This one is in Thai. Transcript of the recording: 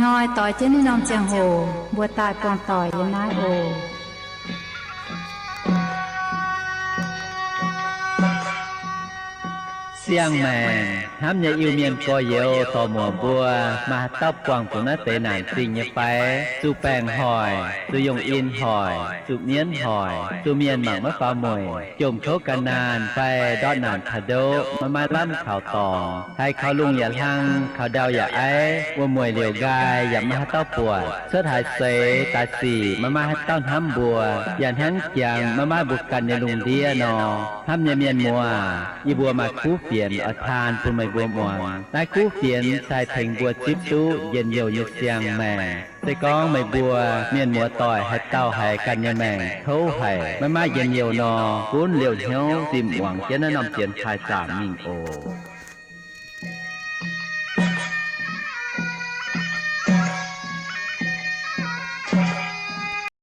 น้อยต่อยเจนี่น้องเจียงโหบัวตายปองต่อยยันไม้โอเสียงแมงห้ามอย่าอิวเมียนกอเยวต่อหมัวบัวมาตับกวางปุณเตนานสิงอย่าไปสู่แปงหอยสู่ยงอินหอยสู่เมียนหอยสู่เมียนหมักมะฟ้ามวยจมโชกันนานไปดอดนานคาโดมาล่ำข่าวต่อให้เขาลุงอย่าลังเขาดาวอย่าไอ้ว่ามวยเหลียวกายอย่ามาให้เต้าปวดเสื้อหายเสตาสีมาให้เต้าห้ำบัวอย่าทั้งเกียงมาบุกกันในลุงเดียนอห้ำอย่าเมียนมัวอีบัวมาคู่เปลี่ยนอทานปุ่นไม่บัวมวงนายคู่เขียนชายเพ่งบัวจิ๊บตู้เย็นเยียวยึดเสียงแม่ใส่ก้องไม่บัวเมียนมัวต่อยให้เต้าให้กันยาแม่เขาให้ไม่มาเย็นเยียวนอปุ้นเหลียวเหี้ยวติ่มหวังเจ้าน้ำเจียนชายสามมิงโอ